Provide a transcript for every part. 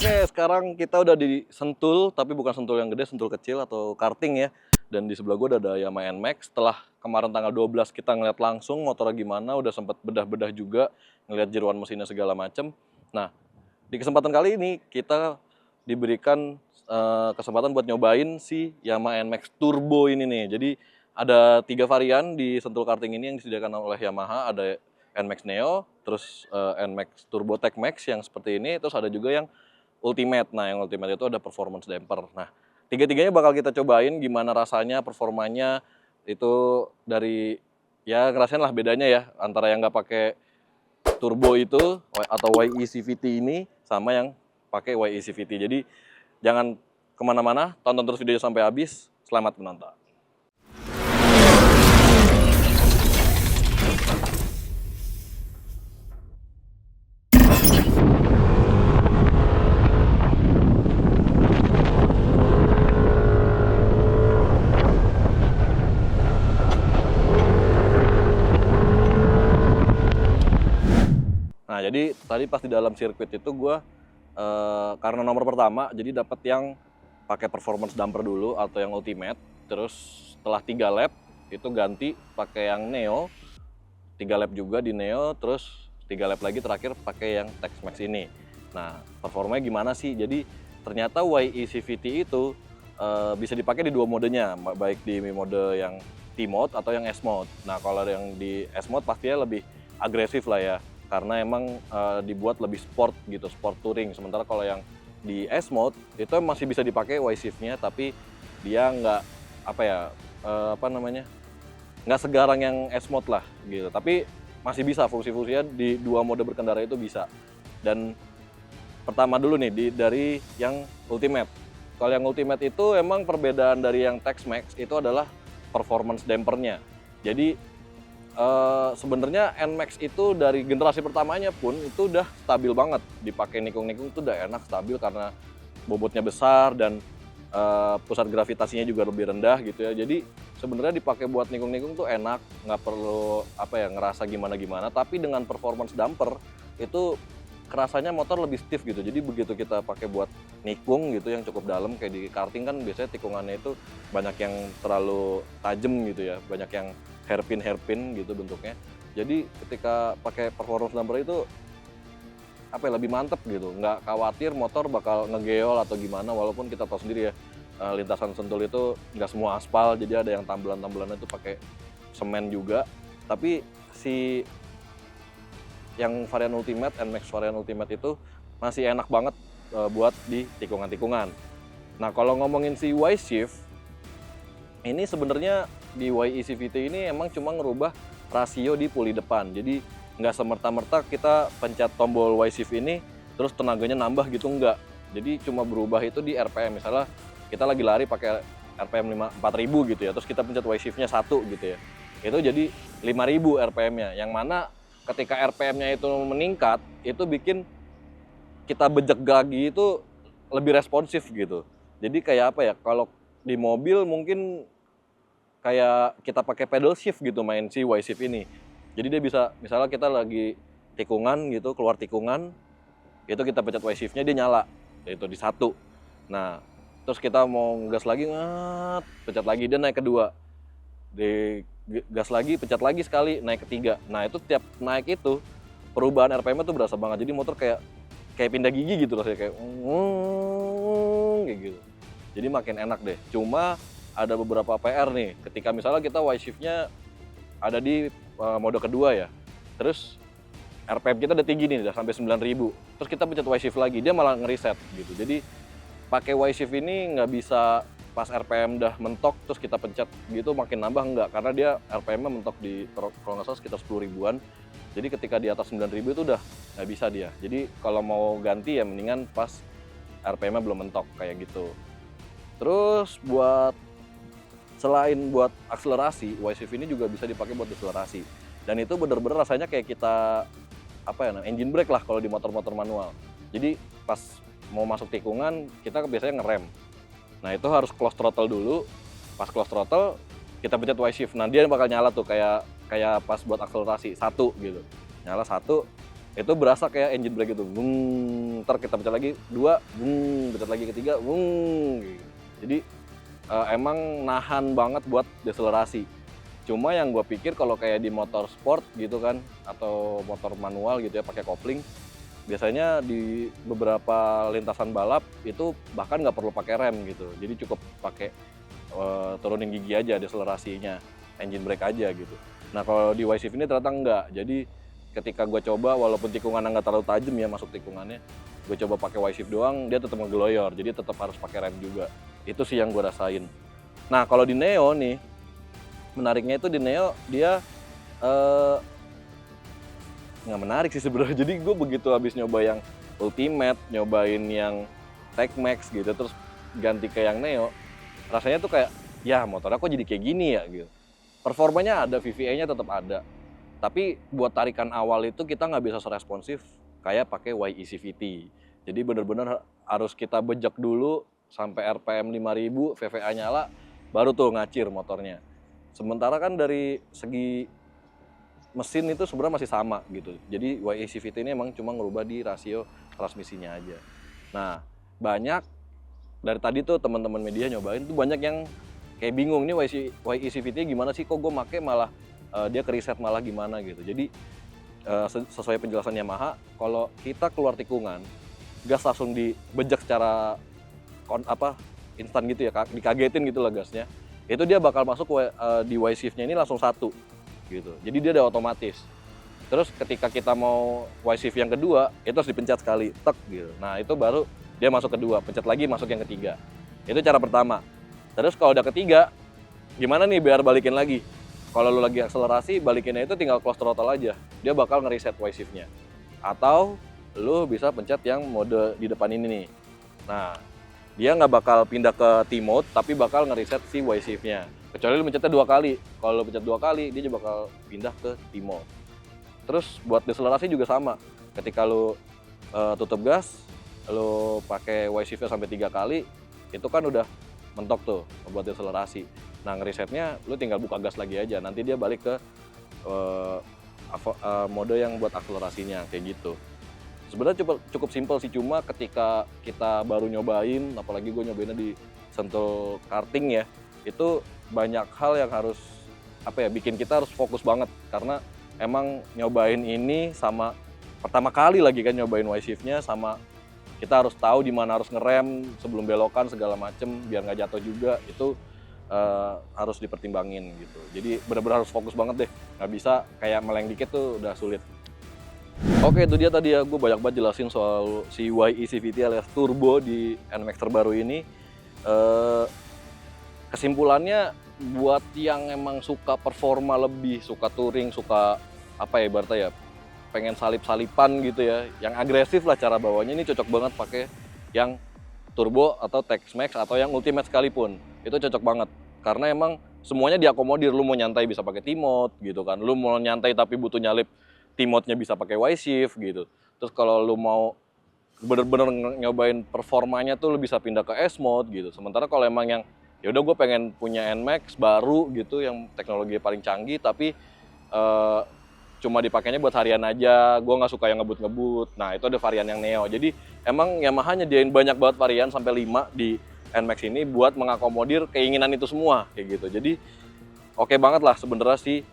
Oke, sekarang kita udah di Sentul, tapi bukan Sentul yang gede, Sentul kecil atau karting ya. Dan di sebelah gue udah ada Yamaha NMAX. Setelah kemarin tanggal 12 kita ngeliat langsung motornya gimana, udah sempat bedah-bedah juga, ngeliat jeruan mesinnya segala macem. Nah, di kesempatan kali ini kita diberikan kesempatan buat nyobain si Yamaha NMAX Turbo ini nih. Jadi ada 3 varian di Sentul karting ini yang disediakan oleh Yamaha. Ada NMAX Neo, terus NMAX Turbo Tech Max yang seperti ini, terus ada juga yang Ultimate. Nah, yang Ultimate itu ada performance damper. Nah, tiga-tiganya bakal kita cobain gimana rasanya, performanya itu dari ya ngerasain lah bedanya ya antara yang nggak pakai turbo itu atau YE CVT ini sama yang pakai YE CVT. Jadi jangan kemana-mana, tonton terus videonya sampai habis. Selamat menonton. Nah, jadi tadi pas di dalam sirkuit itu gue karena nomor pertama, jadi dapat yang pakai performance damper dulu atau yang ultimate. Terus setelah 3 lap itu ganti pakai yang Neo, 3 lap juga di Neo, terus 3 lap lagi terakhir pakai yang Tex Max ini. Nah, performanya gimana sih? Jadi ternyata YE CVT itu bisa dipakai di 2 modenya, baik di mode yang T-mode atau yang S-mode. Nah, kalau yang di S-mode pastinya lebih agresif lah ya, karena emang dibuat lebih sport gitu, sport touring. Sementara kalau yang di S-mode itu masih bisa dipakai Y-shift-nya, tapi dia nggak apa ya, nggak segarang yang S-mode lah gitu. Tapi masih bisa fungsi-fungsinya di 2 mode berkendara itu bisa. Dan pertama dulu nih dari yang Ultimate. Kalau yang Ultimate itu emang perbedaan dari yang Tex Max itu adalah performance dampernya. Jadi sebenarnya NMAX itu dari generasi pertamanya pun itu udah stabil banget, dipakai nikung-nikung itu udah enak, stabil karena bobotnya besar dan pusat gravitasinya juga lebih rendah gitu ya. Jadi sebenarnya dipakai buat nikung-nikung tuh enak, nggak perlu ngerasa gimana-gimana. Tapi dengan performance damper itu kerasanya motor lebih stiff gitu. Jadi begitu kita pakai buat nikung gitu yang cukup dalam, kayak di karting kan biasanya tikungannya itu banyak yang terlalu tajam gitu ya, banyak yang hairpin gitu bentuknya. Jadi ketika pakai performance damper itu lebih mantep gitu, nggak khawatir motor bakal ngegeol atau gimana. Walaupun kita tahu sendiri ya, lintasan Sentul itu nggak semua aspal, jadi ada yang tambelan-tambelannya itu pakai semen juga. Tapi si yang varian Ultimate, NMAX varian Ultimate itu masih enak banget buat di tikungan-tikungan. Nah, kalau ngomongin si Y-shift, ini sebenarnya di YE CVT ini emang cuma ngerubah rasio di puli depan. Jadi nggak semerta-merta kita pencet tombol Y-shift ini terus tenaganya nambah gitu, enggak. Jadi cuma berubah itu di RPM. Misalnya kita lagi lari pakai RPM 4000 gitu ya, terus kita pencet Y-shift-nya 1 gitu ya. Itu jadi 5000 RPM-nya. Yang mana ketika RPM-nya itu meningkat, itu bikin kita bejek gagi itu lebih responsif gitu. Jadi kayak apa ya, kalau di mobil mungkin kayak kita pakai pedal shift gitu main si Y-shift ini. Jadi dia bisa, misalnya kita lagi tikungan gitu, keluar tikungan, itu kita pencet Y-shift-nya dia nyala, itu di 1. Nah, terus kita mau gas lagi, pencet lagi dia naik ke 2. Di gas lagi, pencet lagi sekali, naik ke 3. Nah, itu tiap naik itu perubahan RPM-nya tuh berasa banget. Jadi motor kayak pindah gigi gitu rasanya, kayak gitu. Jadi makin enak deh. Cuma ada beberapa PR nih, ketika misalnya kita Y-shift-nya ada di mode kedua ya, terus RPM kita udah tinggi nih, udah sampai 9000, terus kita pencet Y-shift lagi, dia malah ngereset gitu. Jadi pakai Y-shift ini nggak bisa pas RPM udah mentok terus kita pencet gitu makin nambah, enggak, karena dia RPM-nya mentok di kalau nggak salah sekitar 10 ribuan. Jadi ketika di atas 9000 itu udah nggak bisa dia. Jadi kalau mau ganti ya mendingan pas RPM-nya belum mentok kayak gitu. Terus selain buat akselerasi, Y-shift ini juga bisa dipakai buat akselerasi. Dan itu bener-bener rasanya kayak kita engine brake lah kalau di motor-motor manual. Jadi pas mau masuk tikungan kita biasanya ngerem. Nah, itu harus close throttle dulu. Pas close throttle kita pencet Y-shift. Nah, dia bakal nyala tuh kayak pas buat akselerasi 1 gitu. Nyala 1, itu berasa kayak engine brake itu, bung, ntar kita pencet lagi 2, bung, pencet lagi ketiga, bung, gitu. Jadi emang nahan banget buat deselerasi. Cuma yang gue pikir kalau kayak di motor sport gitu kan, atau motor manual gitu ya pakai kopling, biasanya di beberapa lintasan balap itu bahkan nggak perlu pakai rem gitu. Jadi cukup pakai turunin gigi aja deselerasinya, engine brake aja gitu. Nah kalau di Y-Shift ini ternyata enggak. Jadi ketika gue coba, walaupun tikungannya nggak terlalu tajam ya masuk tikungannya, gue coba pakai Y-Shift doang, dia tetap ngegeloyor. Jadi tetap harus pakai rem juga. Itu sih yang gue rasain. Nah kalau di Neo nih, menariknya itu di Neo dia nggak menarik sih sebenarnya. Jadi gue begitu habis nyoba yang Ultimate, nyobain yang Tech Max gitu, terus ganti ke yang Neo, rasanya tuh kayak, ya motornya kok jadi kayak gini ya gitu. Performanya ada, VVA-nya tetap ada. Tapi buat tarikan awal itu kita nggak bisa seresponsif kayak pakai YECVT. Jadi bener-bener harus kita bejek dulu sampai RPM 5000, VVA nyala, baru tuh ngacir motornya. Sementara kan dari segi mesin itu sebenarnya masih sama gitu. Jadi YECVT ini emang cuma ngerubah di rasio transmisinya aja. Nah, banyak dari tadi tuh teman-teman media nyobain tuh banyak yang kayak bingung nih YECVT gimana sih, kok gue make malah dia ke reset malah gimana gitu. Jadi sesuai penjelasan Yamaha, kalau kita keluar tikungan, gas langsung dibejek secara instan gitu ya, dikagetin gitu lah gasnya. Itu dia bakal masuk di Y-Shift-nya ini langsung 1 gitu. Jadi dia udah otomatis. Terus ketika kita mau Y-Shift yang kedua, itu harus dipencet sekali, tek gitu. Nah itu baru dia masuk kedua, pencet lagi masuk yang ketiga. Itu cara pertama. Terus kalau udah ketiga, gimana nih biar balikin lagi? Kalau lu lagi akselerasi, balikinnya itu tinggal close throttle aja. Dia bakal nge-reset Y-Shift-nya. Atau lu bisa pencet yang mode di depan ini nih. Nah, dia nggak bakal pindah ke T-Mode, tapi bakal nge-reset si Y-Shift-nya. Kecuali lu pencetnya 2 kali. Kalau lu pencet 2 kali, dia juga bakal pindah ke T-Mode. Terus buat deselerasi juga sama. Ketika lu tutup gas, lu pakai Y-Shift-nya sampai 3 kali, itu kan udah mentok tuh buat deselerasi. Nah ngeresetnya lu tinggal buka gas lagi aja, nanti dia balik ke mode yang buat akselerasinya kayak gitu. Sebenarnya cukup simpel sih, cuma ketika kita baru nyobain, apalagi gue nyobainnya di Sentul karting ya, itu banyak hal yang harus bikin kita harus fokus banget, karena emang nyobain ini sama pertama kali lagi kan nyobain Y-Shift-nya, sama kita harus tahu di mana harus ngerem sebelum belokan segala macem biar nggak jatuh juga, itu harus dipertimbangin gitu. Jadi benar-benar harus fokus banget deh, nggak bisa kayak meleng dikit tuh udah sulit. Oke, itu dia tadi ya, gue banyak banget jelasin soal si YECVT alias turbo di NMAX terbaru ini. Kesimpulannya buat yang emang suka performa lebih, suka touring, suka ibaratnya ya pengen salip-salipan gitu ya, yang agresif lah cara bawanya, ini cocok banget pakai yang turbo atau Tex-Mex atau yang Ultimate sekalipun. Itu cocok banget karena emang semuanya diakomodir. Lu mau nyantai bisa pakai T-Mode gitu kan, lu mau nyantai tapi butuh nyalip, T-Mode-nya bisa pakai Y-Shift gitu. Terus kalau lu mau bener-bener nyobain performanya tuh lu bisa pindah ke S-Mode gitu. Sementara kalau emang yang ya udah gue pengen punya NMAX baru gitu yang teknologi paling canggih tapi cuma dipakainya buat harian aja, gue nggak suka yang ngebut-ngebut. Nah itu ada varian yang Neo. Jadi emang Yamaha nyediain banyak banget varian sampai 5 di NMAX ini buat mengakomodir keinginan itu semua kayak gitu. Jadi oke banget lah sebenarnya si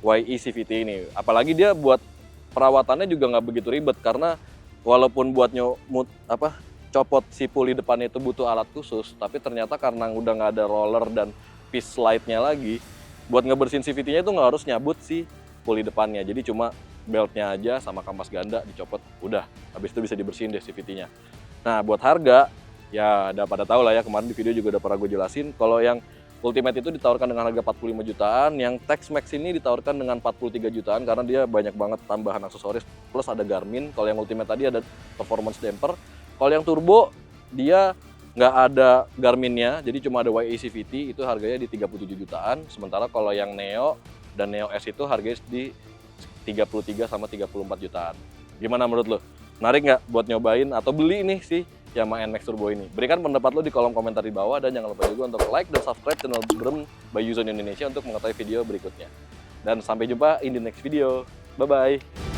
YECVT ini. Apalagi dia buat perawatannya juga nggak begitu ribet, karena walaupun buat copot si puli depan itu butuh alat khusus, tapi ternyata karena udah nggak ada roller dan piece slide-nya lagi, buat ngebersihin CVT-nya itu nggak harus nyabut si puli depannya. Jadi cuma beltnya aja sama kampas ganda dicopot, udah. Habis itu bisa dibersihin deh CVT-nya. Nah buat harga, ya udah pada tahu lah ya, kemarin di video juga udah pernah gue jelasin. Kalau yang Ultimate itu ditawarkan dengan harga 45 jutaan, yang Tex-Mex ini ditawarkan dengan 43 jutaan karena dia banyak banget tambahan aksesoris, plus ada Garmin. Kalau yang Ultimate tadi ada performance damper. Kalau yang turbo dia nggak ada Garminnya, jadi cuma ada YECVT, itu harganya di 37 jutaan. Sementara kalau yang Neo dan Neo S itu harganya di 33 sama 34 jutaan. Gimana menurut lo? Menarik nggak buat nyobain atau beli nih sih Yamaha NMAX Turbo ini? Berikan pendapat lo di kolom komentar di bawah, dan jangan lupa juga untuk like dan subscribe channel Brem by Yuzon Indonesia untuk mengetahui video berikutnya. Dan sampai jumpa in the next video. Bye-bye.